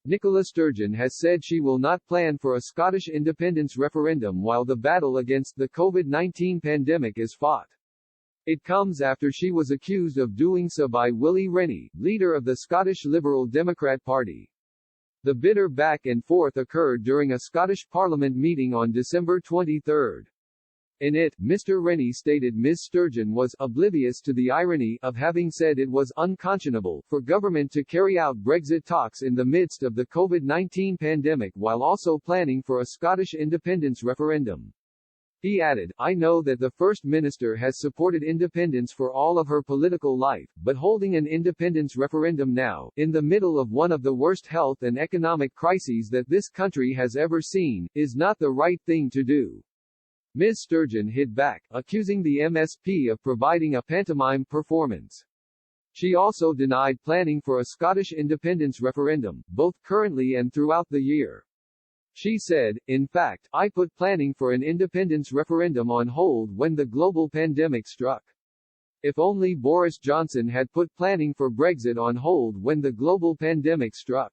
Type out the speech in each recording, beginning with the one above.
Nicola Sturgeon has said she will not plan for a Scottish independence referendum while the battle against the COVID-19 pandemic is fought. It comes after she was accused of doing so by Willie Rennie, leader of the Scottish Liberal Democrat Party. The bitter back and forth occurred during a Scottish Parliament meeting on December 23. In it, Mr. Rennie stated Ms. Sturgeon was oblivious to the irony of having said it was unconscionable for government to carry out Brexit talks in the midst of the COVID-19 pandemic while also planning for a Scottish independence referendum. He added, "I know that the First Minister has supported independence for all of her political life, but holding an independence referendum now, in the middle of one of the worst health and economic crises that this country has ever seen, is not the right thing to do." Ms. Sturgeon hit back, accusing the MSP of providing a pantomime performance. She also denied planning for a Scottish independence referendum, both currently and throughout the year. She said, "In fact, I put planning for an independence referendum on hold when the global pandemic struck. If only Boris Johnson had put planning for Brexit on hold when the global pandemic struck.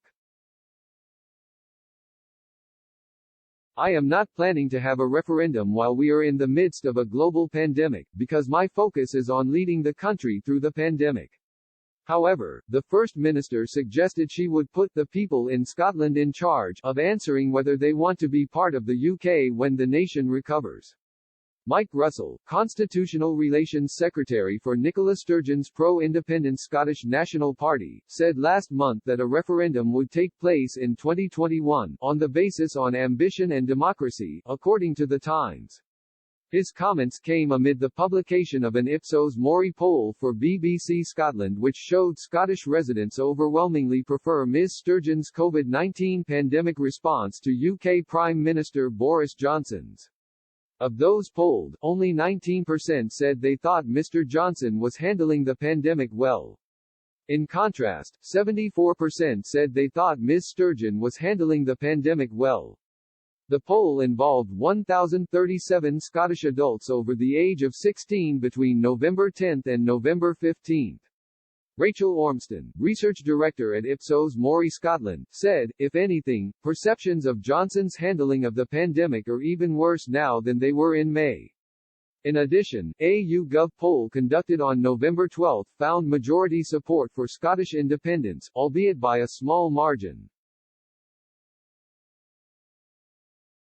I am not planning to have a referendum while we are in the midst of a global pandemic, because my focus is on leading the country through the pandemic." However, the First Minister suggested she would put the people in Scotland in charge of answering whether they want to be part of the UK when the nation recovers. Mike Russell, Constitutional Relations Secretary for Nicola Sturgeon's pro-independent Scottish National Party, said last month that a referendum would take place in 2021, on the basis on ambition and democracy, according to The Times. His comments came amid the publication of an Ipsos Mori poll for BBC Scotland which showed Scottish residents overwhelmingly prefer Ms. Sturgeon's COVID-19 pandemic response to UK Prime Minister Boris Johnson's. Of those polled, only 19% said they thought Mr. Johnson was handling the pandemic well. In contrast, 74% said they thought Ms. Sturgeon was handling the pandemic well. The poll involved 1,037 Scottish adults over the age of 16 between November 10 and November 15. Rachel Ormston, research director at Ipsos Mori Scotland, said, "If anything, perceptions of Johnson's handling of the pandemic are even worse now than they were in May." In addition, a YouGov poll conducted on November 12 found majority support for Scottish independence, albeit by a small margin.